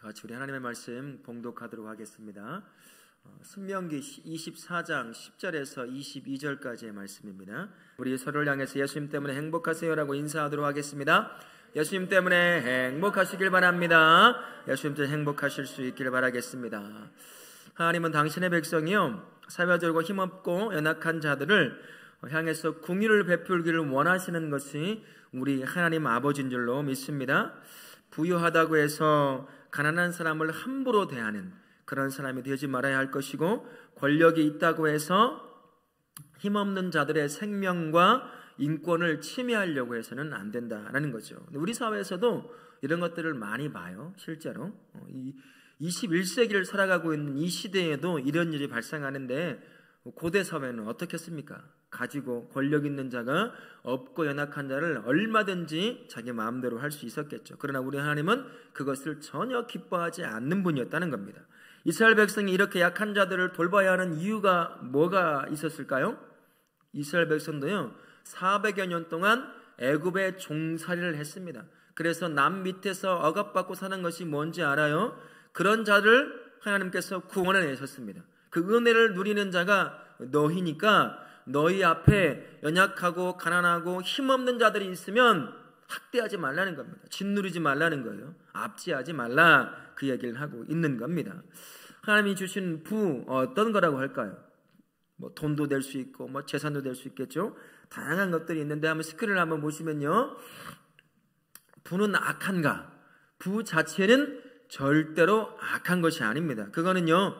다 같이 우리 하나님의 말씀 봉독하도록 하겠습니다. 신명기 24장 10절에서 22절까지의 말씀입니다. 우리 서로를 향해서 예수님 때문에 행복하세요라고 인사하도록 하겠습니다. 예수님 때문에 행복하시길 바랍니다. 예수님 때문에 행복하실 수 있기를 바라겠습니다. 하나님은 당신의 백성이요 사회적으로 힘없고 연약한 자들을 향해서 긍휼을 베풀기를 원하시는 것이 우리 하나님 아버지인 줄로 믿습니다. 부유하다고 해서 가난한 사람을 함부로 대하는 그런 사람이 되지 말아야 할 것이고, 권력이 있다고 해서 힘없는 자들의 생명과 인권을 침해하려고 해서는 안 된다라는 거죠. 우리 사회에서도 이런 것들을 많이 봐요. 실제로 21세기를 살아가고 있는 이 시대에도 이런 일이 발생하는데, 고대 사회는 어떻겠습니까? 가지고 권력 있는 자가 없고 연약한 자를 얼마든지 자기 마음대로 할 수 있었겠죠. 그러나 우리 하나님은 그것을 전혀 기뻐하지 않는 분이었다는 겁니다. 이스라엘 백성이 이렇게 약한 자들을 돌봐야 하는 이유가 뭐가 있었을까요? 이스라엘 백성도요 400여 년 동안 애굽의 종살이를 했습니다. 그래서 남 밑에서 억압받고 사는 것이 뭔지 알아요? 그런 자를 하나님께서 구원해 내셨습니다. 그 은혜를 누리는 자가 너희니까 너희 앞에 연약하고 가난하고 힘없는 자들이 있으면 학대하지 말라는 겁니다. 짓누르지 말라는 거예요. 압제하지 말라, 그 얘기를 하고 있는 겁니다. 하나님이 주신 부 어떤 거라고 할까요? 돈도 될 수 있고 재산도 될 수 있겠죠. 다양한 것들이 있는데 한번 스크린을 한번 보시면요, 부는 악한가? 부 자체는 절대로 악한 것이 아닙니다. 그거는요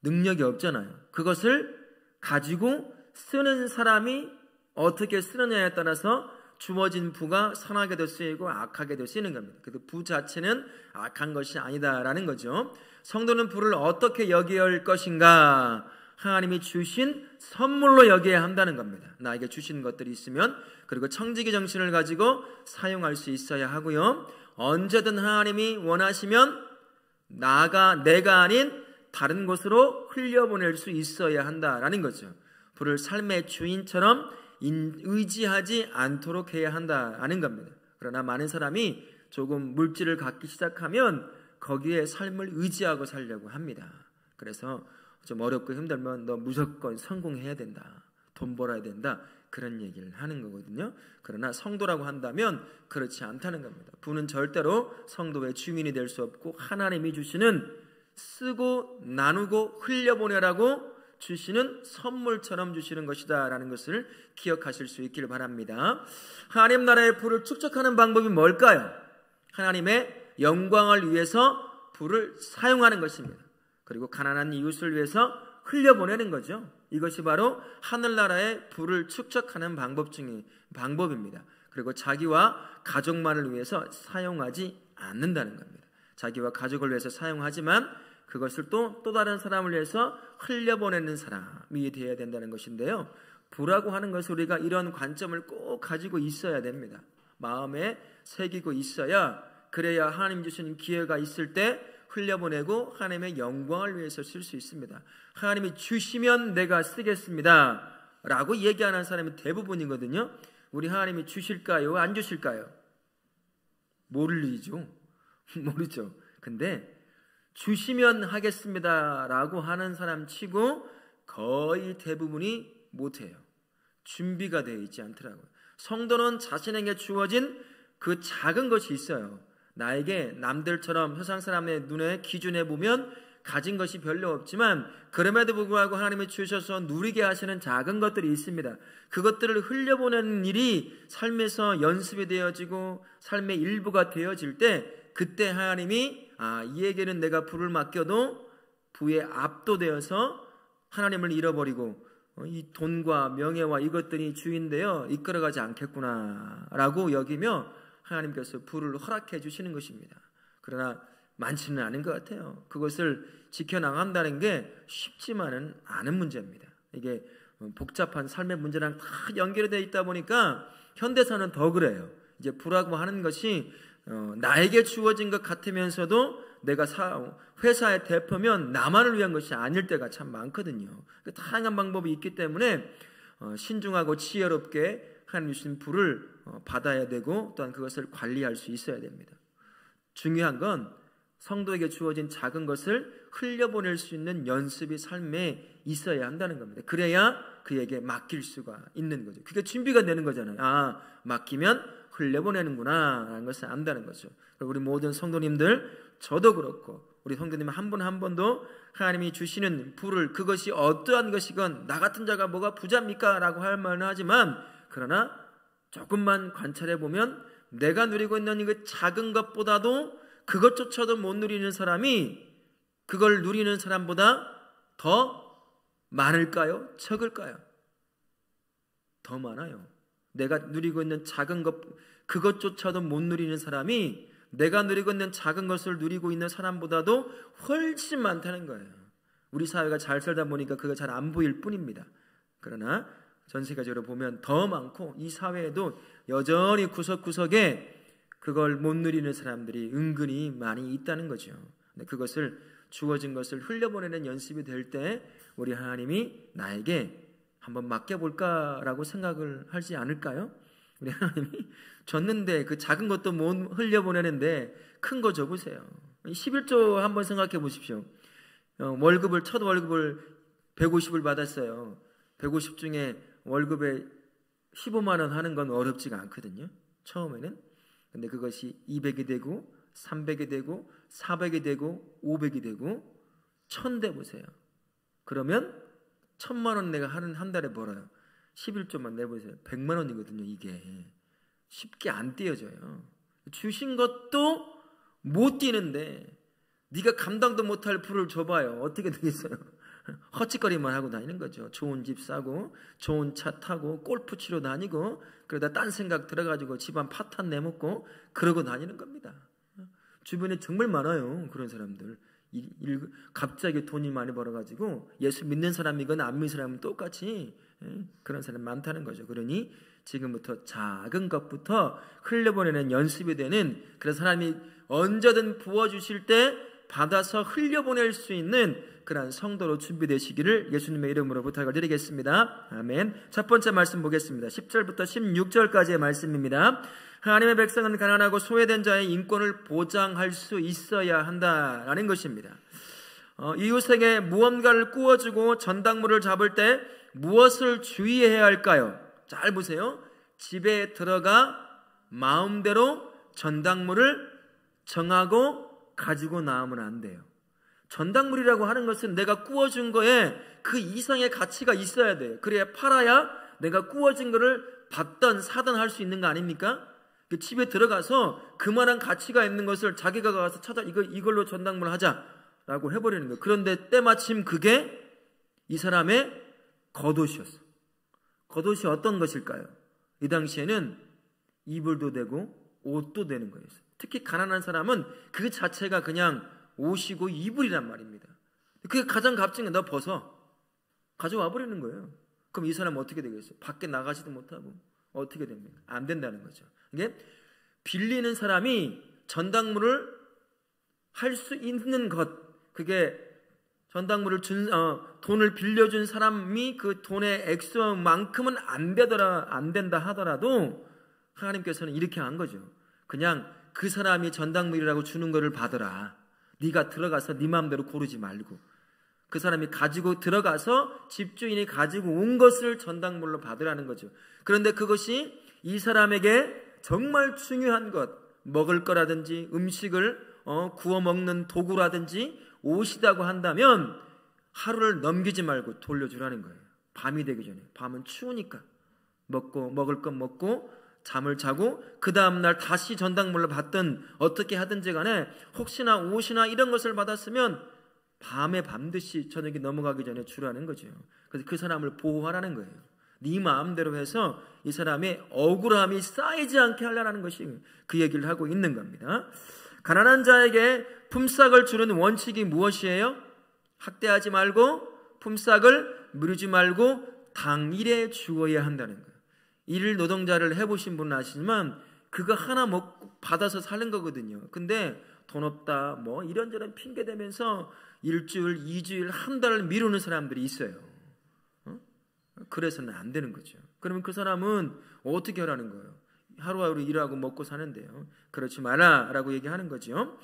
능력이 없잖아요. 그것을 가지고 쓰는 사람이 어떻게 쓰느냐에 따라서 주어진 부가 선하게도 쓰이고 악하게도 쓰이는 겁니다. 그래서 부 자체는 악한 것이 아니다라는 거죠. 성도는 부를 어떻게 여겨야 할 것인가? 하나님이 주신 선물로 여겨야 한다는 겁니다. 나에게 주신 것들이 있으면, 그리고 청지기 정신을 가지고 사용할 수 있어야 하고요, 언제든 하나님이 원하시면 내가 아닌 다른 곳으로 흘려보낼 수 있어야 한다라는 거죠. 부를 삶의 주인처럼 의지하지 않도록 해야 한다라는 겁니다. 그러나 많은 사람이 조금 물질을 갖기 시작하면 거기에 삶을 의지하고 살려고 합니다. 그래서 좀 어렵고 힘들면 너 무조건 성공해야 된다, 돈 벌어야 된다, 그런 얘기를 하는 거거든요. 그러나 성도라고 한다면 그렇지 않다는 겁니다. 부는 절대로 성도의 주인이 될 수 없고, 하나님이 주시는 쓰고 나누고 흘려보내라고 주시는 선물처럼 주시는 것이다 라는 것을 기억하실 수 있기를 바랍니다. 하나님 나라의 부를 축적하는 방법이 뭘까요? 하나님의 영광을 위해서 부를 사용하는 것입니다. 그리고 가난한 이웃을 위해서 흘려보내는 거죠. 이것이 바로 하늘나라의 부를 축적하는 방법 중의 방법입니다. 그리고 자기와 가족만을 위해서 사용하지 않는다는 겁니다. 자기와 가족을 위해서 사용하지만 그것을 또 다른 사람을 위해서 흘려보내는 사람이 되어야 된다는 것인데요, 부라고 하는 것을 우리가 이런 관점을 꼭 가지고 있어야 됩니다. 마음에 새기고 있어야, 그래야 하나님 주신 기회가 있을 때 흘려보내고 하나님의 영광을 위해서 쓸 수 있습니다. 하나님이 주시면 내가 쓰겠습니다 라고 얘기하는 사람이 대부분이거든요. 우리 하나님이 주실까요? 안 주실까요? 모르죠. 근데 주시면 하겠습니다 라고 하는 사람 치고 거의 대부분이 못해요. 준비가 되어 있지 않더라고요. 성도는 자신에게 주어진 그 작은 것이 있어요. 나에게 남들처럼 세상 사람의 눈에 기준해 보면 가진 것이 별로 없지만, 그럼에도 불구하고 하나님이 주셔서 누리게 하시는 작은 것들이 있습니다. 그것들을 흘려보내는 일이 삶에서 연습이 되어지고 삶의 일부가 되어질 때, 그때 하나님이 이에게는 내가 부를 맡겨도 부에 압도되어서 하나님을 잃어버리고 이 돈과 명예와 이것들이 주인되어 이끌어가지 않겠구나 라고 여기며 하나님께서 부를 허락해 주시는 것입니다. 그러나 많지는 않은 것 같아요. 그것을 지켜나간다는 게 쉽지만은 않은 문제입니다. 이게 복잡한 삶의 문제랑 다 연결이 되어 있다 보니까 현대사는 더 그래요. 이제 부라고 하는 것이 나에게 주어진 것 같으면서도 내가 회사의 대표면 나만을 위한 것이 아닐 때가 참 많거든요. 다양한 방법이 있기 때문에 신중하고 지혜롭게 하나님 주신 부를 받아야 되고, 또한 그것을 관리할 수 있어야 됩니다. 중요한 건 성도에게 주어진 작은 것을 흘려보낼 수 있는 연습이 삶에 있어야 한다는 겁니다. 그래야 그에게 맡길 수가 있는 거죠. 그게 준비가 되는 거잖아요. 아, 맡기면 흘려보내는구나 라는 것을 안다는 거죠. 우리 모든 성도님들, 저도 그렇고 우리 성도님 한 분 한 분도 하나님이 주시는 불을, 그것이 어떠한 것이건 나 같은 자가 뭐가 부자입니까? 라고 할 말은 하지만, 그러나 조금만 관찰해 보면 내가 누리고 있는 그 작은 것보다도 그것조차도 못 누리는 사람이 그걸 누리는 사람보다 더 많을까요? 적을까요? 더 많아요. 내가 누리고 있는 작은 것, 그것조차도 못 누리는 사람이 내가 누리고 있는 작은 것을 누리고 있는 사람보다도 훨씬 많다는 거예요. 우리 사회가 잘 살다 보니까 그거 잘 안 보일 뿐입니다. 그러나 전 세계적으로 보면 더 많고, 이 사회에도 여전히 구석구석에 그걸 못 누리는 사람들이 은근히 많이 있다는 거죠. 그것을, 주어진 것을 흘려보내는 연습이 될 때 우리 하나님이 나에게 한번 맡겨볼까라고 생각을 하지 않을까요? 우리 하나님이 줬는데 그 작은 것도 못 흘려보내는데 큰 거 줘보세요. 11조 한번 생각해 보십시오. 첫 월급을 150을 받았어요. 150 중에 월급에 15만 원 하는 건 어렵지가 않거든요, 처음에는. 근데 그것이 200이 되고 300이 되고 400이 되고 500이 되고 1000 돼 보세요. 그러면 1000만 원 내가 한 달에 벌어요. 11조만 내보세요. 100만 원이거든요. 이게 쉽게 안 떼어져요. 주신 것도 못 떼는데 네가 감당도 못할 불을 줘봐요. 어떻게 되겠어요? 헛짓거리만 하고 다니는 거죠. 좋은 집 사고 좋은 차 타고 골프 치러 다니고 그러다 딴 생각 들어가지고 집안 파탄 내먹고 그러고 다니는 겁니다. 주변에 정말 많아요, 그런 사람들. 갑자기 돈이 많이 벌어가지고 예수 믿는 사람이건 안 믿는 사람은 똑같이 그런 사람 많다는 거죠. 그러니 지금부터 작은 것부터 흘려보내는 연습이 되는, 그래서 하나님이 언제든 부어주실 때 받아서 흘려보낼 수 있는 그러한 성도로 준비되시기를 예수님의 이름으로 부탁을 드리겠습니다. 아멘. 첫 번째 말씀 보겠습니다. 10절부터 16절까지의 말씀입니다. 하나님의 백성은 가난하고 소외된 자의 인권을 보장할 수 있어야 한다라는 것입니다. 이웃에게 무언가를 구워주고 전당물을 잡을 때 무엇을 주의해야 할까요? 잘 보세요. 집에 들어가 마음대로 전당물을 정하고 가지고 나오면 안 돼요. 전당물이라고 하는 것은 내가 구워준 거에 그 이상의 가치가 있어야 돼요. 그래야 팔아야 내가 구워진 거를 받던 사던 할 수 있는 거 아닙니까? 집에 들어가서 그만한 가치가 있는 것을 자기가 가서 찾아 이걸로 전당물 하자라고 해버리는 거예요. 그런데 때마침 그게 이 사람의 겉옷이었어. 겉옷이 어떤 것일까요? 이 당시에는 이불도 되고 옷도 되는 거였어요. 특히 가난한 사람은 그 자체가 그냥 옷이고 이불이란 말입니다. 그게 가장 값진 게 너 벗어 가져와 버리는 거예요. 그럼 이 사람은 어떻게 되겠어요? 밖에 나가지도 못하고 어떻게 됩니까? 안 된다는 거죠. 이게 빌리는 사람이 전당물을 할 수 있는 것, 그게 전당물을 돈을 빌려준 사람이 그 돈의 액수만큼은 안 된다 하더라도 하나님께서는 이렇게 한 거죠. 그냥 그 사람이 전당물이라고 주는 거를 받으라. 네가 들어가서 네 마음대로 고르지 말고 그 사람이 가지고 들어가서 집주인이 가지고 온 것을 전당물로 받으라는 거죠. 그런데 그것이 이 사람에게 정말 중요한 것, 먹을 거라든지 음식을 구워 먹는 도구라든지 옷이라고 한다면 하루를 넘기지 말고 돌려주라는 거예요. 밤이 되기 전에. 밤은 추우니까 먹을 건 먹고 잠을 자고 그 다음날 다시 전당물로 받든 어떻게 하든지 간에 혹시나 옷이나 이런 것을 받았으면 밤에 반드시 저녁이 넘어가기 전에 주라는 거죠. 그래서 그 사람을 보호하라는 거예요. 네 마음대로 해서 이 사람의 억울함이 쌓이지 않게 하려는 것이 그 얘기를 하고 있는 겁니다. 가난한 자에게 품삯을 주는 원칙이 무엇이에요? 학대하지 말고 품삯을 미루지 말고 당일에 주어야 한다는 거예요. 일 노동자를 해보신 분은 아시지만 그거 하나 먹고 받아서 사는 거거든요. 근데 돈 없다 뭐 이런저런 핑계 대면서 일주일, 2주일, 한 달을 미루는 사람들이 있어요. 그래서는 안 되는 거죠. 그러면 그 사람은 어떻게 하라는 거예요? 하루하루 일하고 먹고 사는데요. 그렇지 마라라고 얘기하는 거죠.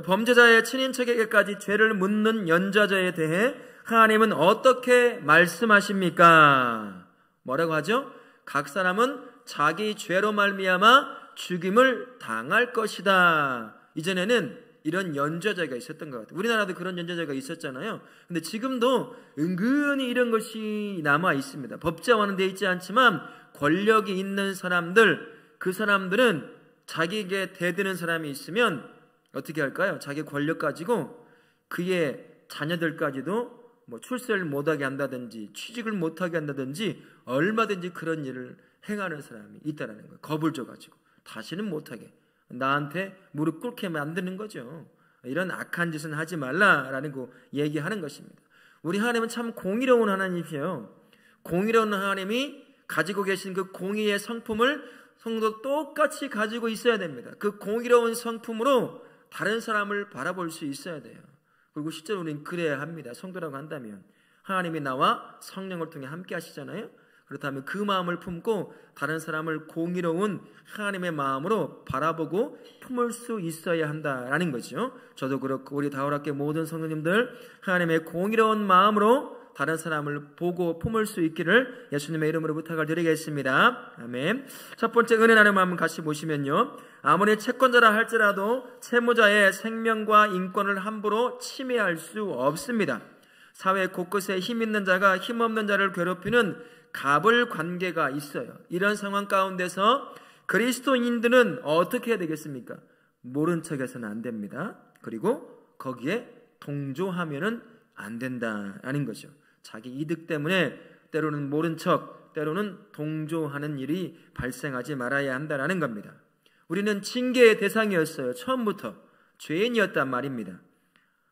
범죄자의 친인척에게까지 죄를 묻는 연좌자에 대해 하나님은 어떻게 말씀하십니까? 뭐라고 하죠? 각 사람은 자기 죄로 말미암아 죽임을 당할 것이다. 이전에는 이런 연좌자가 있었던 것 같아요. 우리나라도 그런 연좌자가 있었잖아요. 근데 지금도 은근히 이런 것이 남아 있습니다. 법제화는 되어 있지 않지만 권력이 있는 사람들, 그 사람들은 자기에게 대드는 사람이 있으면 어떻게 할까요? 자기 권력 가지고 그의 자녀들까지도 출세를 못하게 한다든지 취직을 못하게 한다든지 얼마든지 그런 일을 행하는 사람이 있다는 거예요. 겁을 줘가지고 다시는 못하게, 나한테 무릎 꿇게 만드는 거죠. 이런 악한 짓은 하지 말라라는 거 얘기하는 것입니다. 우리 하나님은 참 공의로운 하나님이세요. 공의로운 하나님이 가지고 계신 그 공의의 성품을 성도 똑같이 가지고 있어야 됩니다. 그 공의로운 성품으로 다른 사람을 바라볼 수 있어야 돼요. 그리고 실제로 우리는 그래야 합니다. 성도라고 한다면 하나님이 나와 성령을 통해 함께 하시잖아요. 그렇다면 그 마음을 품고 다른 사람을 공의로운 하나님의 마음으로 바라보고 품을 수 있어야 한다라는 거죠. 저도 그렇고 우리 다울학교 모든 성도님들 하나님의 공의로운 마음으로 다른 사람을 보고 품을 수 있기를 예수님의 이름으로 부탁을 드리겠습니다. 아멘. 첫 번째 은혜 나눔 한번 같이 보시면요, 아무리 채권자라 할지라도 채무자의 생명과 인권을 함부로 침해할 수 없습니다. 사회 곳곳에 힘 있는 자가 힘 없는 자를 괴롭히는 갑을 관계가 있어요. 이런 상황 가운데서 그리스도인들은 어떻게 해야 되겠습니까? 모른 척해서는 안 됩니다. 그리고 거기에 동조하면은 안 된다는 거죠. 자기 이득 때문에 때로는 모른 척, 때로는 동조하는 일이 발생하지 말아야 한다는 겁니다. 우리는 징계의 대상이었어요. 처음부터 죄인이었단 말입니다.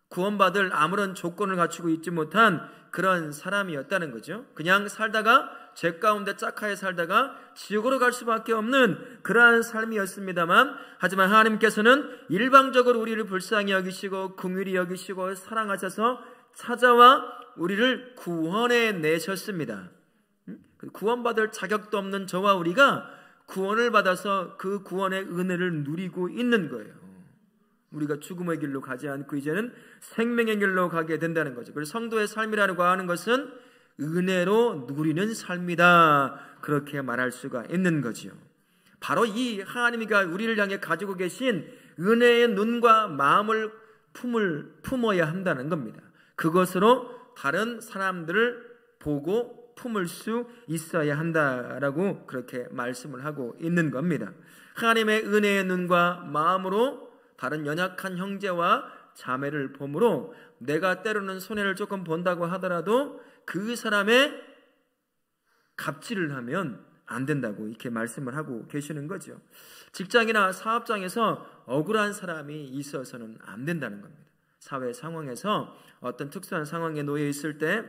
구원받을 아무런 조건을 갖추고 있지 못한 그런 사람이었다는 거죠. 그냥 살다가 죄 가운데 짝하에 살다가 지옥으로 갈 수밖에 없는 그러한 삶이었습니다만, 하지만 하나님께서는 일방적으로 우리를 불쌍히 여기시고 긍휼히 여기시고 사랑하셔서 찾아와 우리를 구원해 내셨습니다. 구원받을 자격도 없는 저와 우리가 구원을 받아서 그 구원의 은혜를 누리고 있는 거예요. 우리가 죽음의 길로 가지 않고 이제는 생명의 길로 가게 된다는 거죠. 그래서 성도의 삶이라고 하는 것은 은혜로 누리는 삶이다, 그렇게 말할 수가 있는 거지요. 바로 이 하나님이 우리를 향해 가지고 계신 은혜의 눈과 마음을 품어야 한다는 겁니다. 그것으로 다른 사람들을 보고 품을 수 있어야 한다라고 그렇게 말씀을 하고 있는 겁니다. 하나님의 은혜의 눈과 마음으로 다른 연약한 형제와 자매를 보므로 내가 때로는 손해를 조금 본다고 하더라도 그 사람의 갑질을 하면 안 된다고 이렇게 말씀을 하고 계시는 거죠. 직장이나 사업장에서 억울한 사람이 있어서는 안 된다는 겁니다. 사회 상황에서 어떤 특수한 상황에 놓여 있을 때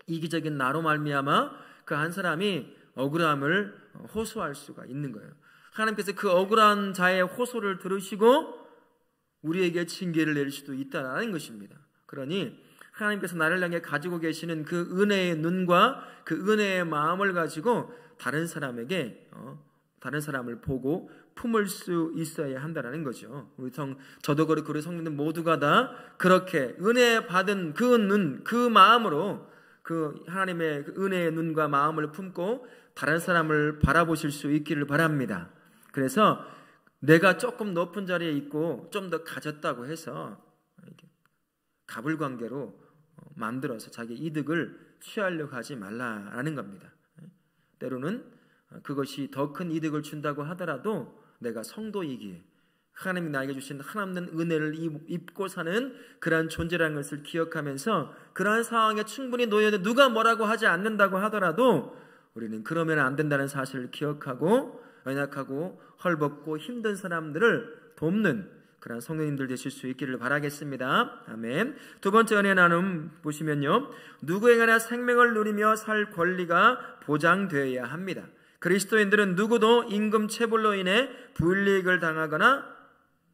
이기적인 나로 말미암아 그 한 사람이 억울함을 호소할 수가 있는 거예요. 하나님께서 그 억울한 자의 호소를 들으시고 우리에게 징계를 내릴 수도 있다는 것입니다. 그러니 하나님께서 나를 향해 가지고 계시는 그 은혜의 눈과 그 은혜의 마음을 가지고 다른 사람에게 다른 사람을 보고 품을 수 있어야 한다는 거죠. 저도 그렇고 우리 성도들 모두가 다 그렇게 은혜 받은 그 눈, 그 마음으로 그 하나님의 그 은혜의 눈과 마음을 품고 다른 사람을 바라보실 수 있기를 바랍니다. 그래서 내가 조금 높은 자리에 있고 좀 더 가졌다고 해서 갑을 관계로 만들어서 자기 이득을 취하려고 하지 말라라는 겁니다. 때로는 그것이 더 큰 이득을 준다고 하더라도 내가 성도이기에 하나님이 나에게 주신 하나님 은혜를 입고 사는 그러한 존재라는 것을 기억하면서 그러한 상황에 충분히 놓여있는 누가 뭐라고 하지 않는다고 하더라도 우리는 그러면 안 된다는 사실을 기억하고 연약하고 헐벗고 힘든 사람들을 돕는 그런 성도님들 되실 수 있기를 바라겠습니다. 아멘. 두 번째 은혜 나눔 보시면요, 누구에게나 생명을 누리며 살 권리가 보장되어야 합니다. 그리스도인들은 누구도 임금 체불로 인해 불이익을 당하거나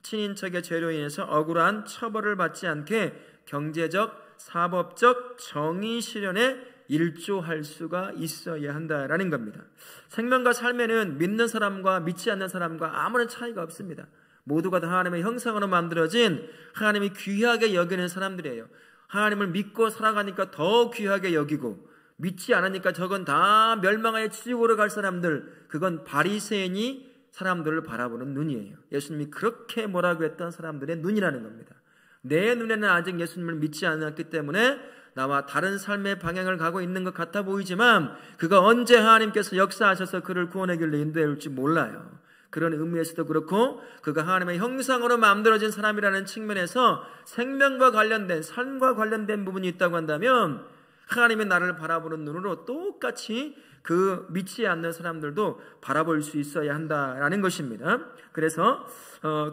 친인척의 죄로 인해서 억울한 처벌을 받지 않게 경제적, 사법적 정의 실현에 일조할 수가 있어야 한다라는 겁니다. 생명과 삶에는 믿는 사람과 믿지 않는 사람과 아무런 차이가 없습니다. 모두가 다 하나님의 형상으로 만들어진 하나님이 귀하게 여기는 사람들이에요. 하나님을 믿고 살아가니까 더 귀하게 여기고, 믿지 않으니까 저건 다 멸망하여 지옥으로 갈 사람들, 그건 바리새인이 사람들을 바라보는 눈이에요. 예수님이 그렇게 뭐라고 했던 사람들의 눈이라는 겁니다. 내 눈에는 아직 예수님을 믿지 않았기 때문에 나와 다른 삶의 방향을 가고 있는 것 같아 보이지만, 그가 언제 하나님께서 역사하셔서 그를 구원의 길로 인도해 올지 몰라요. 그런 의미에서도 그렇고, 그가 하나님의 형상으로 만들어진 사람이라는 측면에서 생명과 관련된, 삶과 관련된 부분이 있다고 한다면, 하나님의 나를 바라보는 눈으로 똑같이 그 믿지 않는 사람들도 바라볼 수 있어야 한다라는 것입니다. 그래서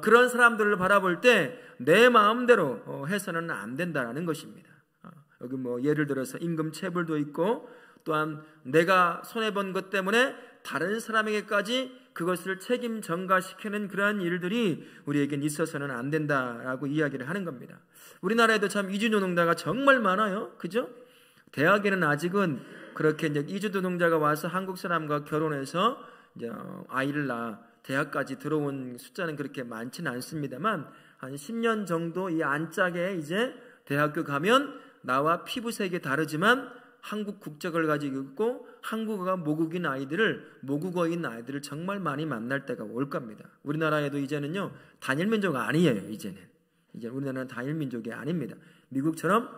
그런 사람들을 바라볼 때 내 마음대로 해서는 안 된다라는 것입니다. 여기 뭐 예를 들어서 임금체불도 있고, 또한 내가 손해본 것 때문에 다른 사람에게까지 그것을 책임 전가시키는 그러한 일들이 우리에겐 있어서는 안 된다라고 이야기를 하는 겁니다. 우리나라에도 참 이주노동자가 정말 많아요. 그죠? 대학에는 아직은 그렇게 이제 이주노동자가 와서 한국 사람과 결혼해서 이제 아이를 낳아 대학까지 들어온 숫자는 그렇게 많지는 않습니다만, 한 10년 정도 이 안짝에 이제 대학교 가면 나와 피부색이 다르지만 한국 국적을 가지고 있고 한국어가 모국어인 아이들을 정말 많이 만날 때가 올 겁니다. 우리나라에도 이제는요, 단일 민족 아니에요. 이제 우리나라는 단일 민족이 아닙니다. 미국처럼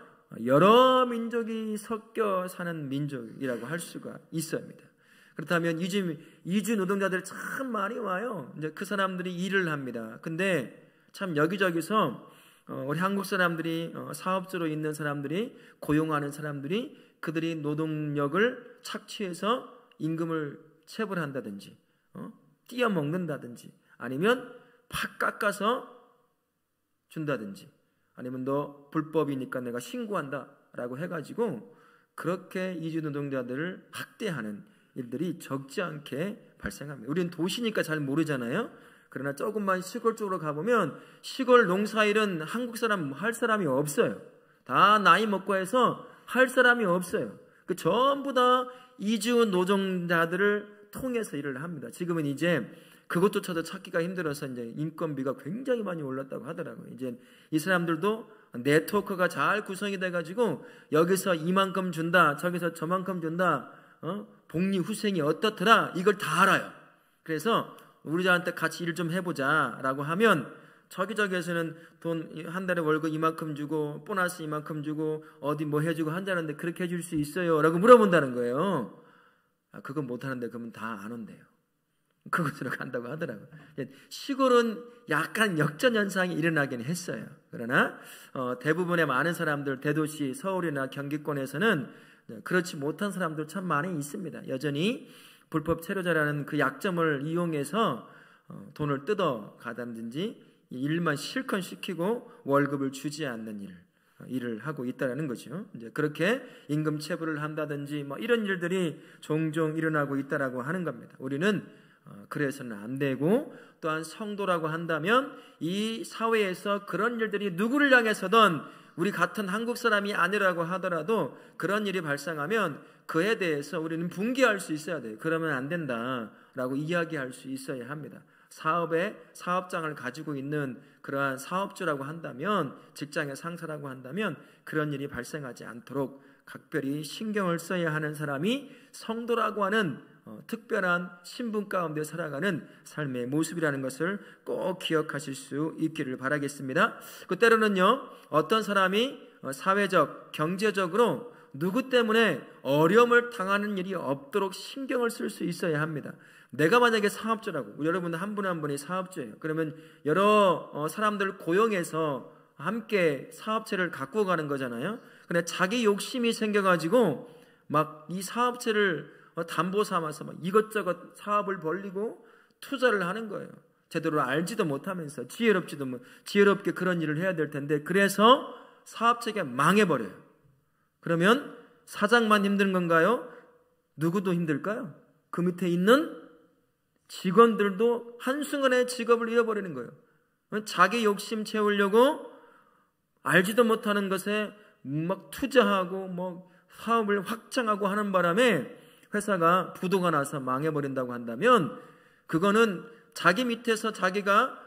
여러 민족이 섞여 사는 민족이라고 할 수가 있습니다. 그렇다면 이주 노동자들 참 많이 와요. 이제 그 사람들이 일을 합니다. 근데 참 여기저기서 우리 한국 사람들이 사업주로 있는 사람들이 고용하는 사람들이 그들이 노동력을 착취해서 임금을 체불한다든지 띄어먹는다든지, 아니면 팍 깎아서 준다든지, 아니면 너 불법이니까 내가 신고한다라고 해가지고 그렇게 이주노동자들을 학대하는 일들이 적지 않게 발생합니다. 우리는 도시니까 잘 모르잖아요. 그러나 조금만 시골 쪽으로 가보면 시골 농사일은 한국 사람 할 사람이 없어요. 다 나이 먹고 해서 할 사람이 없어요. 그 전부 다 이주 노동자들을 통해서 일을 합니다. 지금은 이제 그것조차도 찾기가 힘들어서 이제 인건비가 굉장히 많이 올랐다고 하더라고요. 이제 이 사람들도 네트워크가 잘 구성이 돼가지고 여기서 이만큼 준다, 저기서 저만큼 준다, 복리 후생이 어떻더라, 이걸 다 알아요. 그래서 우리한테 같이 일 좀 해보자라고 하면 저기저기에서는 돈 한 달에 월급 이만큼 주고 보너스 이만큼 주고 어디 뭐 해주고 한다는데 그렇게 해줄 수 있어요? 라고 물어본다는 거예요. 그건 못하는데 그러면 다 안 온대요. 그것으로 간다고 하더라고요. 시골은 약간 역전 현상이 일어나긴 했어요. 그러나 대부분의 많은 사람들, 대도시 서울이나 경기권에서는 그렇지 못한 사람들 참 많이 있습니다. 여전히 불법 체류자라는 그 약점을 이용해서 돈을 뜯어 가다든지 일만 실컷 시키고 월급을 주지 않는 일을 하고 있다는 거죠. 이제 그렇게 임금 체불을 한다든지 뭐 이런 일들이 종종 일어나고 있다라고 하는 겁니다. 우리는 그래서는 안 되고, 또한 성도라고 한다면 이 사회에서 그런 일들이 누구를 향해서든 우리 같은 한국 사람이 아니라고 하더라도 그런 일이 발생하면 그에 대해서 우리는 분개할 수 있어야 돼요. 그러면 안 된다라고 이야기할 수 있어야 합니다. 사업장을 가지고 있는 그러한 사업주라고 한다면, 직장의 상사라고 한다면 그런 일이 발생하지 않도록 각별히 신경을 써야 하는 사람이 성도라고 하는 특별한 신분 가운데 살아가는 삶의 모습이라는 것을 꼭 기억하실 수 있기를 바라겠습니다. 그 때로는요, 어떤 사람이 사회적, 경제적으로 누구 때문에 어려움을 당하는 일이 없도록 신경을 쓸 수 있어야 합니다. 내가 만약에 사업주라고, 여러분 한 분 한 분이 사업주예요. 그러면 여러 사람들을 고용해서 함께 사업체를 갖고 가는 거잖아요. 근데 자기 욕심이 생겨가지고 막 이 사업체를 담보 삼아서 막 이것저것 사업을 벌리고 투자를 하는 거예요. 제대로 알지도 못하면서 지혜롭게 그런 일을 해야 될 텐데, 그래서 사업체가 망해버려요. 그러면 사장만 힘든 건가요? 누구도 힘들까요? 그 밑에 있는 직원들도 한순간에 직업을 잃어버리는 거예요. 자기 욕심 채우려고 알지도 못하는 것에 막 투자하고 뭐 사업을 확장하고 하는 바람에 회사가 부도가 나서 망해버린다고 한다면 그거는 자기 밑에서 자기가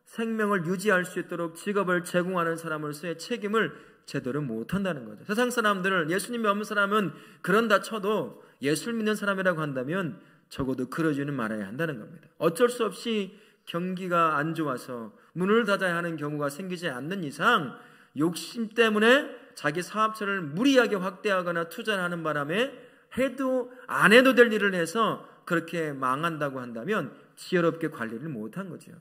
생명을 유지할 수 있도록 직업을 제공하는 사람으로서의 책임을 제대로 못한다는 거죠. 세상 사람들을, 예수님이 없는 사람은 그런다 쳐도 예수를 믿는 사람이라고 한다면 적어도 그러지는 말아야 한다는 겁니다. 어쩔 수 없이 경기가 안 좋아서 문을 닫아야 하는 경우가 생기지 않는 이상 욕심 때문에 자기 사업처를 무리하게 확대하거나 투자하는 바람에 해도 안 해도 될 일을 해서 그렇게 망한다고 한다면 지혜롭게 관리를 못한 거죠.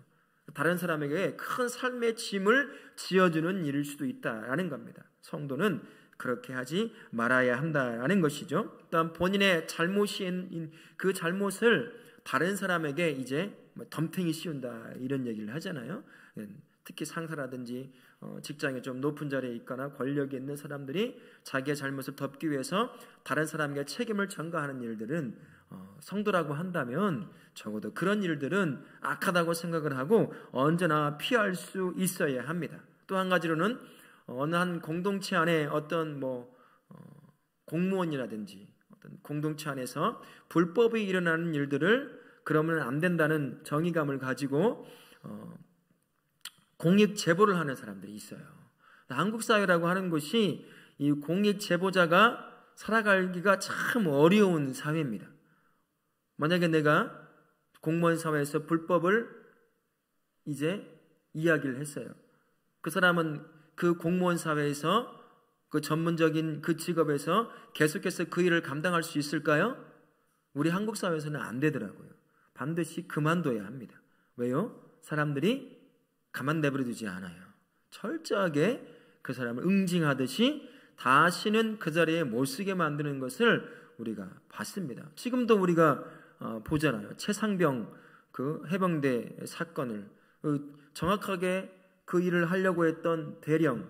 다른 사람에게 큰 삶의 짐을 지어주는 일일 수도 있다라는 겁니다. 성도는 그렇게 하지 말아야 한다라는 것이죠. 또한 본인의 잘못인 그 잘못을 다른 사람에게 이제 덤탱이 씌운다 이런 얘기를 하잖아요. 특히 상사라든지 직장에 좀 높은 자리에 있거나 권력이 있는 사람들이 자기의 잘못을 덮기 위해서 다른 사람에게 책임을 전가하는 일들은 성도라고 한다면 적어도 그런 일들은 악하다고 생각을 하고 언제나 피할 수 있어야 합니다. 또 한 가지로는 어느 한 공동체 안에 어떤 공무원이라든지 어떤 공동체 안에서 불법이 일어나는 일들을 그러면 안 된다는 정의감을 가지고 공익 제보를 하는 사람들이 있어요. 한국 사회라고 하는 것이 이 공익 제보자가 살아가기가 참 어려운 사회입니다. 만약에 내가 공무원 사회에서 불법을 이제 이야기를 했어요. 그 사람은 그 공무원 사회에서 그 전문적인 그 직업에서 계속해서 그 일을 감당할 수 있을까요? 우리 한국 사회에서는 안 되더라고요. 반드시 그만둬야 합니다. 왜요? 사람들이 가만 내버려두지 않아요. 철저하게 그 사람을 응징하듯이 다시는 그 자리에 못 쓰게 만드는 것을 우리가 봤습니다. 지금도 우리가 보잖아요. 최상병 그 해병대 사건을 정확하게 그 일을 하려고 했던 대령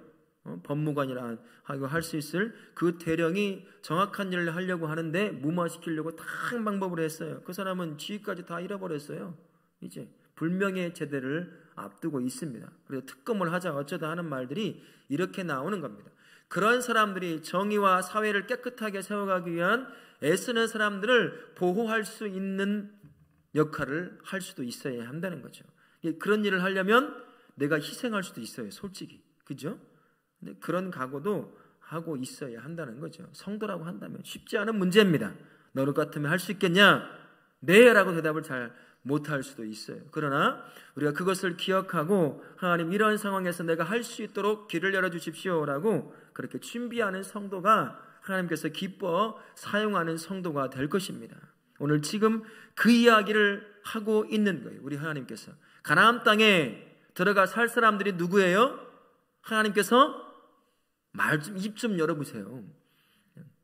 법무관이라 하고 할 수 있을 그 대령이 정확한 일을 하려고 하는데 무마시키려고 다른 방법을 했어요. 그 사람은 지위까지 다 잃어버렸어요. 이제 불명예 제대를 앞두고 있습니다. 그래서 특검을 하자 어쩌다 하는 말들이 이렇게 나오는 겁니다. 그런 사람들이 정의와 사회를 깨끗하게 세워가기 위한 애쓰는 사람들을 보호할 수 있는 역할을 할 수도 있어야 한다는 거죠. 그런 일을 하려면 내가 희생할 수도 있어요. 솔직히. 그죠? 근데 그런 각오도 하고 있어야 한다는 거죠. 성도라고 한다면 쉽지 않은 문제입니다. 너를 같으면 할 수 있겠냐? 네 라고 대답을 잘 못할 수도 있어요. 그러나 우리가 그것을 기억하고 하나님 이런 상황에서 내가 할 수 있도록 길을 열어주십시오라고 그렇게 준비하는 성도가 하나님께서 기뻐 사용하는 성도가 될 것입니다. 오늘 지금 그 이야기를 하고 있는 거예요. 우리 하나님께서 가나안 땅에 들어가 살 사람들이 누구예요? 하나님께서 입 좀 열어보세요.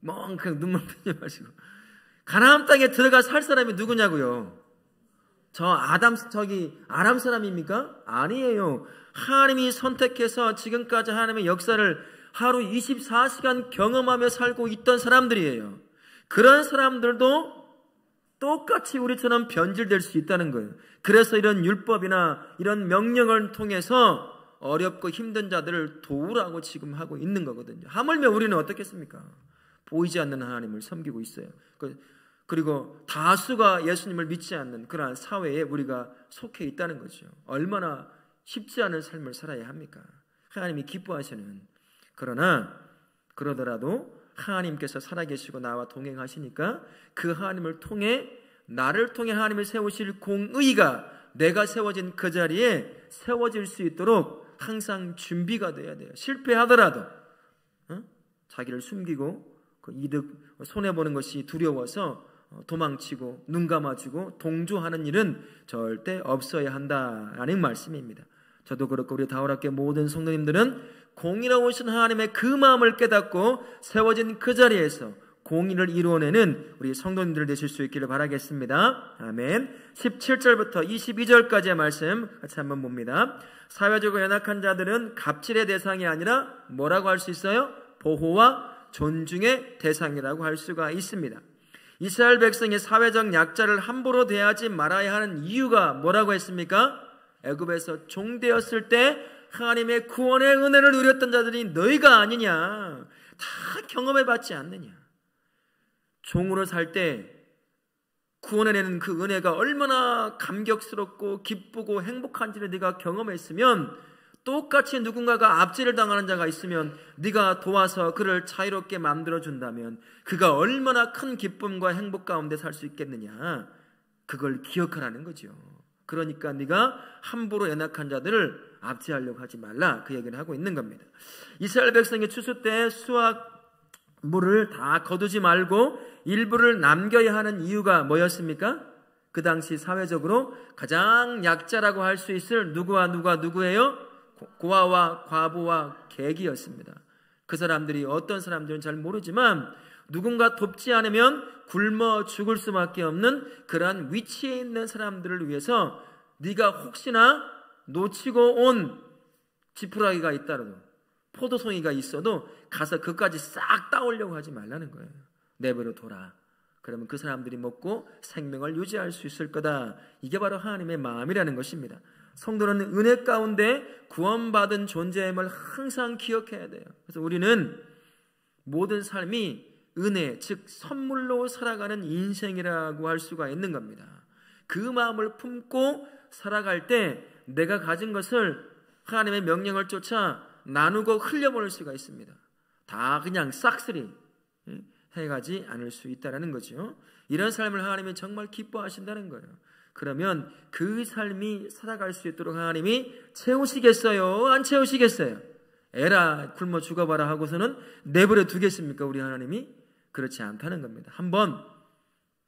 그냥 눈만 뜨지 마시고 가나안 땅에 들어가 살 사람이 누구냐고요? 아람 사람입니까? 아니에요. 하나님이 선택해서 지금까지 하나님의 역사를 하루 24시간 경험하며 살고 있던 사람들이에요. 그런 사람들도 똑같이 우리처럼 변질될 수 있다는 거예요. 그래서 이런 율법이나 이런 명령을 통해서 어렵고 힘든 자들을 도우라고 지금 하고 있는 거거든요. 하물며 우리는 어떻겠습니까? 보이지 않는 하나님을 섬기고 있어요. 그리고 다수가 예수님을 믿지 않는 그러한 사회에 우리가 속해 있다는 거죠. 얼마나 쉽지 않은 삶을 살아야 합니까? 하나님이 기뻐하시는. 그러더라도 하나님께서 살아계시고 나와 동행하시니까 그 하나님을 통해 나를 통해 하나님을 세우실 공의가 내가 세워진 그 자리에 세워질 수 있도록 항상 준비가 돼야 돼요. 실패하더라도 자기를 숨기고 그 이득 손해보는 것이 두려워서 도망치고 눈 감아주고 동조하는 일은 절대 없어야 한다라는 말씀입니다. 저도 그렇고 우리 다울학교 모든 성도님들은 공의로우신 하나님의 그 마음을 깨닫고 세워진 그 자리에서 공의를 이루어내는 우리 성도님들 되실 수 있기를 바라겠습니다. 아멘. 17절부터 22절까지의 말씀 같이 한번 봅니다. 사회적으로 연약한 자들은 갑질의 대상이 아니라 뭐라고 할 수 있어요? 보호와 존중의 대상이라고 할 수가 있습니다. 이스라엘 백성이 사회적 약자를 함부로 대하지 말아야 하는 이유가 뭐라고 했습니까? 애굽에서 종되었을 때 하나님의 구원의 은혜를 누렸던 자들이 너희가 아니냐, 다 경험해봤지 않느냐. 종으로 살 때 구원해내는 그 은혜가 얼마나 감격스럽고 기쁘고 행복한지를 네가 경험했으면, 똑같이 누군가가 압제를 당하는 자가 있으면 네가 도와서 그를 자유롭게 만들어준다면 그가 얼마나 큰 기쁨과 행복 가운데 살 수 있겠느냐. 그걸 기억하라는 거죠. 그러니까 네가 함부로 연약한 자들을 압제하려고 하지 말라, 그 얘기를 하고 있는 겁니다. 이스라엘 백성이 추수 때 수확물을 다 거두지 말고 일부를 남겨야 하는 이유가 뭐였습니까? 그 당시 사회적으로 가장 약자라고 할 수 있을 누구예요? 고아와 과부와 객이었습니다. 그 사람들이 어떤 사람들은 잘 모르지만 누군가 돕지 않으면 굶어 죽을 수밖에 없는 그러한 위치에 있는 사람들을 위해서 네가 혹시나 놓치고 온 지푸라기가 있다라도, 포도송이가 있어도 가서 그까지 싹 따오려고 하지 말라는 거예요. 내버려 둬라. 그러면 그 사람들이 먹고 생명을 유지할 수 있을 거다. 이게 바로 하나님의 마음이라는 것입니다. 성도는 은혜 가운데 구원받은 존재임을 항상 기억해야 돼요. 그래서 우리는 모든 삶이 은혜, 즉 선물로 살아가는 인생이라고 할 수가 있는 겁니다. 그 마음을 품고 살아갈 때 내가 가진 것을 하나님의 명령을 쫓아 나누고 흘려보낼 수가 있습니다. 다 그냥 싹쓸이 해가지 않을 수 있다는 거죠. 이런 삶을 하나님이 정말 기뻐하신다는 거예요. 그러면 그 삶이 살아갈 수 있도록 하나님이 채우시겠어요? 안 채우시겠어요? 에라 굶어 죽어봐라 하고서는 내버려 두겠습니까? 우리 하나님이? 그렇지 않다는 겁니다. 한번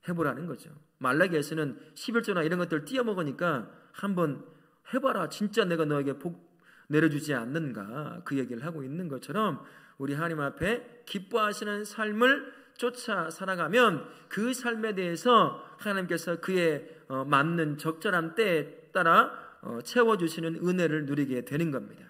해보라는 거죠. 말라기에서는 11조나 이런 것들 띄어먹으니까 한번 해봐라. 진짜 내가 너에게 복 내려주지 않는가, 그 얘기를 하고 있는 것처럼 우리 하나님 앞에 기뻐하시는 삶을 쫓아 살아가면 그 삶에 대해서 하나님께서 그에 맞는 적절한 때에 따라 채워주시는 은혜를 누리게 되는 겁니다.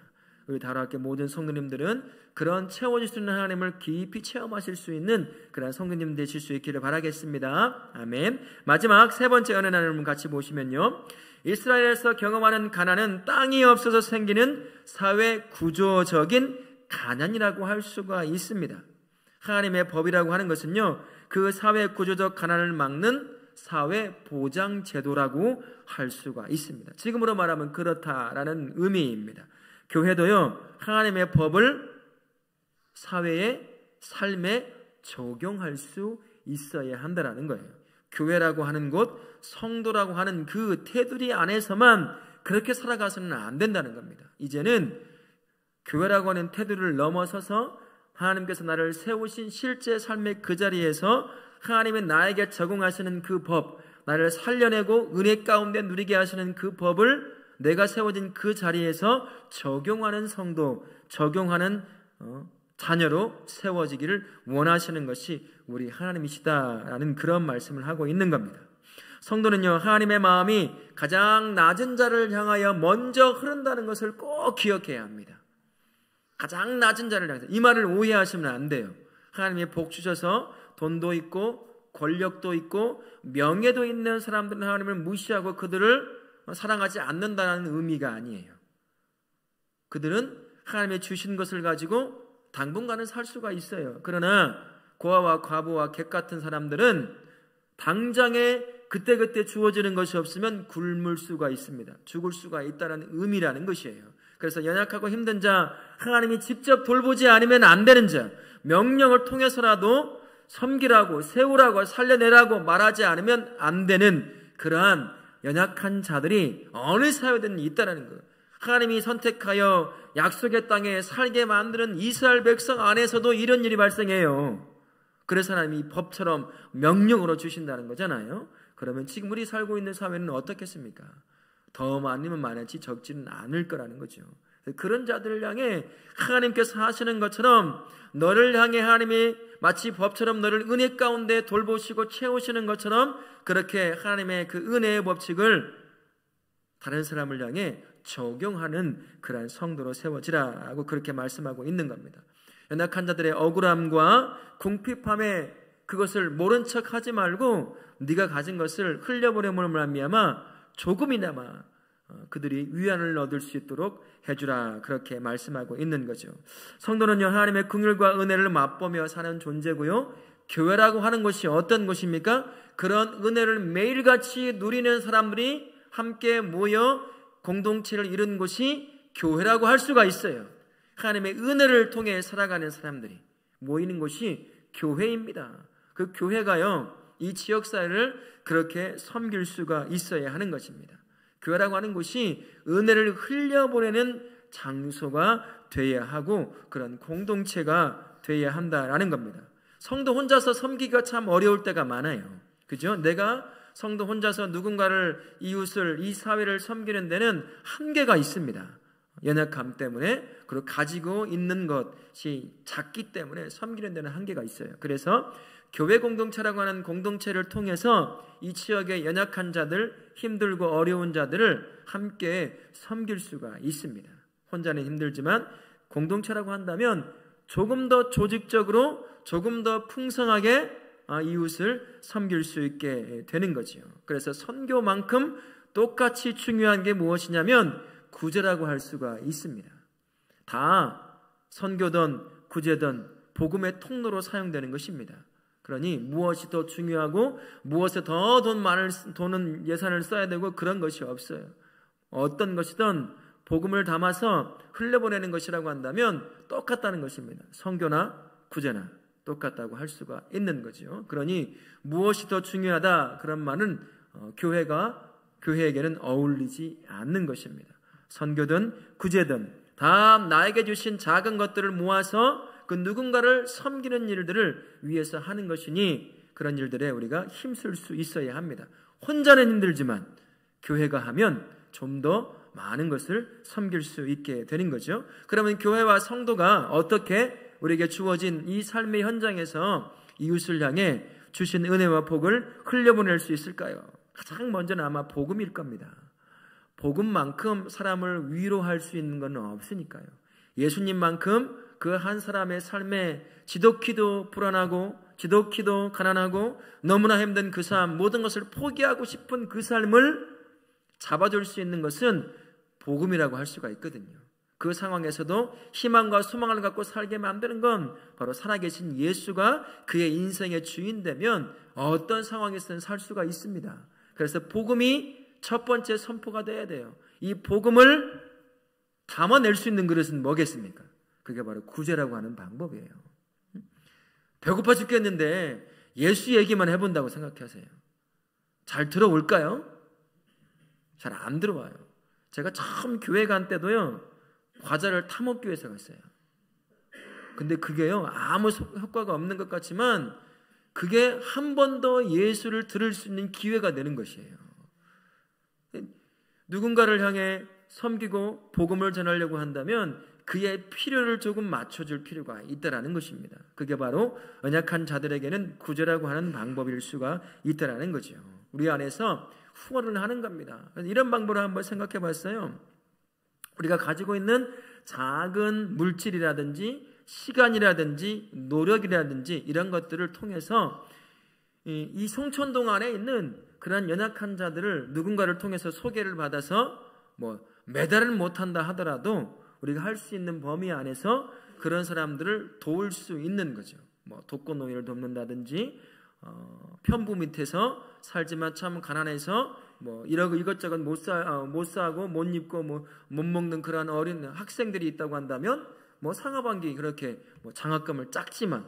우리 다락교 모든 성도님들은 그런 채워주시는 하나님을 깊이 체험하실 수 있는 그런 성도님 되실 수 있기를 바라겠습니다. 아멘. 마지막 세 번째 은혜 나눔을 같이 보시면요, 이스라엘에서 경험하는 가난은 땅이 없어서 생기는 사회 구조적인 가난이라고 할 수가 있습니다. 하나님의 법이라고 하는 것은요, 그 사회 구조적 가난을 막는 사회 보장 제도라고 할 수가 있습니다. 지금으로 말하면 그렇다라는 의미입니다. 교회도요, 하나님의 법을 사회의 삶에 적용할 수 있어야 한다는 거예요. 교회라고 하는 곳, 성도라고 하는 그 테두리 안에서만 그렇게 살아가서는 안 된다는 겁니다. 이제는 교회라고 하는 테두리를 넘어서서 하나님께서 나를 세우신 실제 삶의 그 자리에서 하나님이 나에게 적용하시는 그 법, 나를 살려내고 은혜 가운데 누리게 하시는 그 법을 내가 세워진 그 자리에서 적용하는 성도, 적용하는 자녀로 세워지기를 원하시는 것이 우리 하나님이시다라는 그런 말씀을 하고 있는 겁니다. 성도는요, 하나님의 마음이 가장 낮은 자를 향하여 먼저 흐른다는 것을 꼭 기억해야 합니다. 가장 낮은 자를 향해서. 이 말을 오해하시면 안 돼요. 하나님이 복 주셔서 돈도 있고 권력도 있고 명예도 있는 사람들은 하나님을 무시하고 그들을 사랑하지 않는다는 의미가 아니에요. 그들은 하나님의 주신 것을 가지고 당분간은 살 수가 있어요. 그러나 고아와 과부와 객 같은 사람들은 당장에 그때그때 주어지는 것이 없으면 굶을 수가 있습니다. 죽을 수가 있다는 의미라는 것이에요. 그래서 연약하고 힘든 자, 하나님이 직접 돌보지 않으면 안 되는 자, 명령을 통해서라도 섬기라고, 세우라고, 살려내라고 말하지 않으면 안 되는 그러한 연약한 자들이 어느 사회든 있다는 거예요. 하나님이 선택하여 약속의 땅에 살게 만드는 이스라엘 백성 안에서도 이런 일이 발생해요. 그래서 하나님이 법처럼 명령으로 주신다는 거잖아요. 그러면 지금 우리 살고 있는 사회는 어떻겠습니까? 더 많으면 많을지 적지는 않을 거라는 거죠. 그런 자들을 향해 하나님께서 하시는 것처럼 너를 향해 하나님이 마치 법처럼 너를 은혜 가운데 돌보시고 채우시는 것처럼 그렇게 하나님의 그 은혜의 법칙을 다른 사람을 향해 적용하는 그러한 성도로 세워지라고 그렇게 말씀하고 있는 겁니다. 연약한 자들의 억울함과 궁핍함에 그것을 모른 척하지 말고 네가 가진 것을 흘려보내므로 말미암아 조금이나마 그들이 위안을 얻을 수 있도록 해주라, 그렇게 말씀하고 있는 거죠. 성도는요, 하나님의 긍휼과 은혜를 맛보며 사는 존재고요, 교회라고 하는 것이 어떤 것입니까? 그런 은혜를 매일같이 누리는 사람들이 함께 모여 공동체를 이룬 곳이 교회라고 할 수가 있어요. 하나님의 은혜를 통해 살아가는 사람들이 모이는 곳이 교회입니다. 그 교회가요, 이 지역사회를 그렇게 섬길 수가 있어야 하는 것입니다. 교회라고 하는 곳이 은혜를 흘려보내는 장소가 되어야 하고 그런 공동체가 되어야 한다라는 겁니다. 성도 혼자서 섬기기가 참 어려울 때가 많아요. 그죠? 내가 성도 혼자서 누군가를, 이웃을, 이 사회를 섬기는 데는 한계가 있습니다. 연약함 때문에, 그리고 가지고 있는 것이 작기 때문에 섬기는 데는 한계가 있어요. 그래서 교회 공동체라고 하는 공동체를 통해서 이 지역의 연약한 자들, 힘들고 어려운 자들을 함께 섬길 수가 있습니다. 혼자는 힘들지만 공동체라고 한다면 조금 더 조직적으로, 조금 더 풍성하게 이웃을 섬길 수 있게 되는 거지요. 그래서 선교만큼 똑같이 중요한 게 무엇이냐면 구제라고 할 수가 있습니다. 다 선교든 구제든 복음의 통로로 사용되는 것입니다. 그러니 무엇이 더 중요하고 무엇에 더 돈은 예산을 써야 되고 그런 것이 없어요. 어떤 것이든 복음을 담아서 흘려보내는 것이라고 한다면 똑같다는 것입니다. 선교나 구제나 똑같다고 할 수가 있는 거죠. 그러니 무엇이 더 중요하다, 그런 말은 교회에게는 어울리지 않는 것입니다. 선교든 구제든 다 나에게 주신 작은 것들을 모아서 그 누군가를 섬기는 일들을 위해서 하는 것이니 그런 일들에 우리가 힘쓸 수 있어야 합니다. 혼자는 힘들지만 교회가 하면 좀 더 많은 것을 섬길 수 있게 되는 거죠. 그러면 교회와 성도가 어떻게 우리에게 주어진 이 삶의 현장에서 이웃을 향해 주신 은혜와 복을 흘려보낼 수 있을까요? 가장 먼저는 아마 복음일 겁니다. 복음만큼 사람을 위로할 수 있는 건 없으니까요. 예수님만큼 그 한 사람의 삶에 지독히도 불안하고 지독히도 가난하고 너무나 힘든 그 삶, 모든 것을 포기하고 싶은 그 삶을 잡아줄 수 있는 것은 복음이라고 할 수가 있거든요. 그 상황에서도 희망과 소망을 갖고 살게 만드는 건 바로 살아계신 예수가 그의 인생의 주인 되면 어떤 상황에서는 살 수가 있습니다. 그래서 복음이 첫 번째 선포가 돼야 돼요. 이 복음을 담아낼 수 있는 그릇은 뭐겠습니까? 그게 바로 구제라고 하는 방법이에요. 배고파 죽겠는데 예수 얘기만 해본다고 생각하세요. 잘 들어올까요? 잘 안 들어와요. 제가 처음 교회 간 때도요, 과자를 타먹기 위해서 갔어요. 근데 그게요, 아무 효과가 없는 것 같지만 그게 한 번 더 예수를 들을 수 있는 기회가 되는 것이에요. 누군가를 향해 섬기고 복음을 전하려고 한다면 그의 필요를 조금 맞춰줄 필요가 있다라는 것입니다. 그게 바로 연약한 자들에게는 구제라고 하는 방법일 수가 있다라는 거죠. 우리 안에서 후원을 하는 겁니다. 이런 방법을 한번 생각해 봤어요. 우리가 가지고 있는 작은 물질이라든지 시간이라든지 노력이라든지 이런 것들을 통해서 이 송천동 안에 있는 그런 연약한 자들을 누군가를 통해서 소개를 받아서 매달은 못한다 하더라도 우리가 할 수 있는 범위 안에서 그런 사람들을 도울 수 있는 거죠. 독거노인을 돕는다든지 편부 밑에서 살지만 참 가난해서 이것저것 못 사고 못 입고 못 먹는 그런 어린 학생들이 있다고 한다면 상하반기 그렇게 장학금을 작지만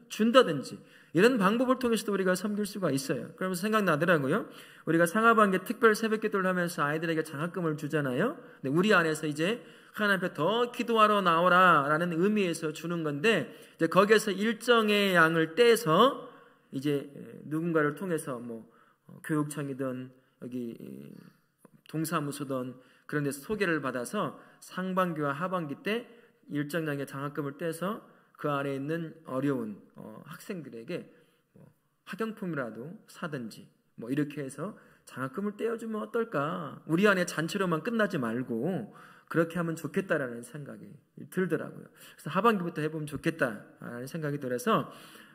준다든지 이런 방법을 통해서도 우리가 섬길 수가 있어요. 그러면서 생각나더라고요. 우리가 상하반기 특별 새벽기도를 하면서 아이들에게 장학금을 주잖아요. 근데 우리 안에서 이제 하나님 앞에 더 기도하러 나오라라는 의미에서 주는 건데 이제 거기에서 일정의 양을 떼서 이제 누군가를 통해서 교육청이든 여기 동사무소든 그런 데서 소개를 받아서 상반기와 하반기 때 일정량의 장학금을 떼서 그 안에 있는 어려운 학생들에게 학용품이라도 사든지 이렇게 해서 장학금을 떼어주면 어떨까? 우리 안에 잔치로만 끝나지 말고 그렇게 하면 좋겠다라는 생각이 들더라고요. 그래서 하반기부터 해보면 좋겠다라는 생각이 들어서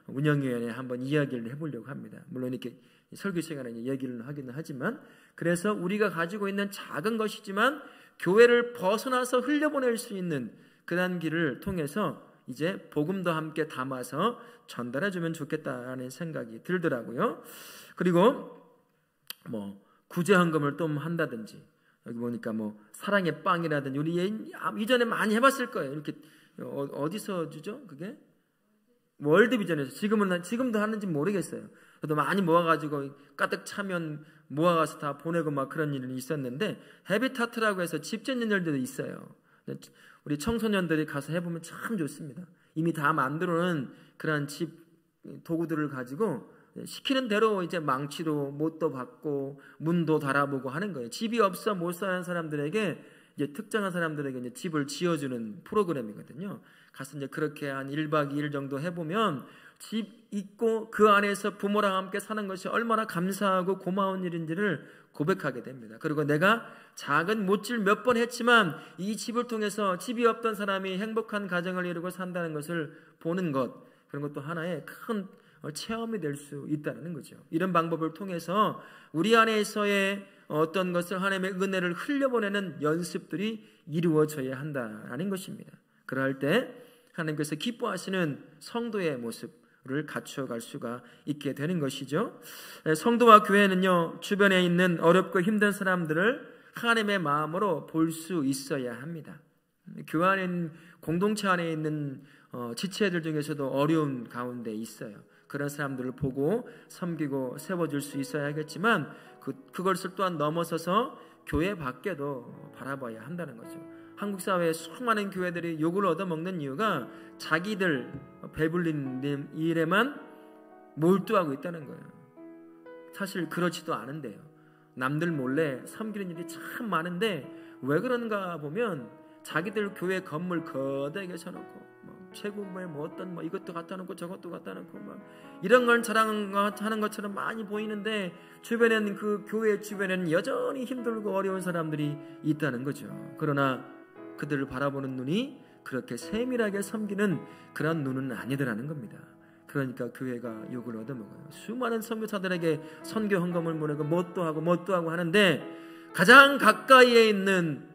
운영위원회에 한번 이야기를 해보려고 합니다. 물론 이렇게 설교 시간에 얘기를 하기는 하지만, 그래서 우리가 가지고 있는 작은 것이지만 교회를 벗어나서 흘려보낼 수 있는 그런 길을 통해서 이제 복음도 함께 담아서 전달해주면 좋겠다라는 생각이 들더라고요. 그리고 뭐 구제헌금을 좀 한다든지, 여기 보니까 뭐 사랑의 빵이라든지, 우리 이전에 많이 해봤을 거예요. 이렇게 어디서 주죠? 그게 월드비전에서. 지금도 하는지 모르겠어요. 저도 많이 모아가지고 가득 차면 모아가서 다 보내고 막 그런 일이 있었는데, 헤비타트라고 해서 집 짓는 일들도 있어요. 우리 청소년들이 가서 해보면 참 좋습니다. 이미 다 만들어놓은 그런 집 도구들을 가지고 시키는 대로 이제 망치로 못도 박고 문도 달아보고 하는 거예요. 집이 없어 못 사는 사람들에게, 이제 특정한 사람들에게 이제 집을 지어주는 프로그램이거든요. 가서 이제 그렇게 한 1박 2일 정도 해보면 집 있고 그 안에서 부모랑 함께 사는 것이 얼마나 감사하고 고마운 일인지를 고백하게 됩니다. 그리고 내가 작은 못질 몇 번 했지만 이 집을 통해서 집이 없던 사람이 행복한 가정을 이루고 산다는 것을 보는 것, 그런 것도 하나의 큰 체험이 될 수 있다는 거죠. 이런 방법을 통해서 우리 안에서의 어떤 것을 하나님의 은혜를 흘려보내는 연습들이 이루어져야 한다는 것입니다. 그럴 때 하나님께서 기뻐하시는 성도의 모습을 갖춰갈 수가 있게 되는 것이죠. 성도와 교회는요, 주변에 있는 어렵고 힘든 사람들을 하나님의 마음으로 볼 수 있어야 합니다. 교회 안에, 공동체 안에 있는 지체들 중에서도 어려운 가운데 있어요. 그런 사람들을 보고 섬기고 세워줄 수 있어야겠지만, 그것을 또한 넘어서서 교회 밖에도 바라봐야 한다는 거죠. 한국 사회에 수많은 교회들이 욕을 얻어먹는 이유가 자기들 배불린 일에만 몰두하고 있다는 거예요. 사실 그렇지도 않은데요. 남들 몰래 섬기는 일이 참 많은데 왜 그런가 보면 자기들 교회 건물 거대하게 쳐놓고 최고의 어떤 이것도 갖다 놓고 저것도 갖다 놓고 이런 걸 자랑하는 것처럼 많이 보이는데, 주변에는, 그 교회 주변에는 여전히 힘들고 어려운 사람들이 있다는 거죠. 그러나 그들을 바라보는 눈이 그렇게 세밀하게 섬기는 그런 눈은 아니더라는 겁니다. 그러니까 교회가 욕을 얻어먹어요. 수많은 선교사들에게 선교 헌금을 보내고 뭣도 하고 하는데, 가장 가까이에 있는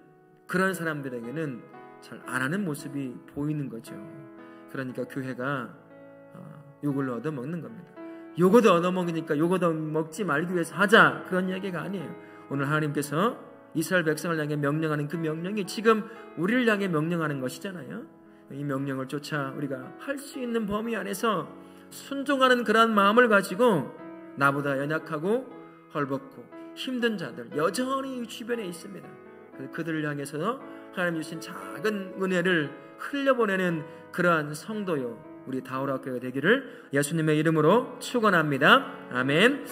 그런 사람들에게는 잘 안 하는 모습이 보이는 거죠. 그러니까 교회가 욕을 얻어먹는 겁니다. 욕을 얻어먹으니까 욕을 얻어먹지 말기 위해서 하자, 그런 얘기가 아니에요. 오늘 하나님께서 이스라엘 백성을 향해 명령하는 그 명령이 지금 우리를 향해 명령하는 것이잖아요. 이 명령을 쫓아 우리가 할 수 있는 범위 안에서 순종하는 그런 마음을 가지고 나보다 연약하고 헐벗고 힘든 자들 여전히 주변에 있습니다. 그들을 향해서 하나님 주신 작은 은혜를 흘려보내는 그러한 성도요, 우리 다우라 교회가 되기를 예수님의 이름으로 축원합니다. 아멘.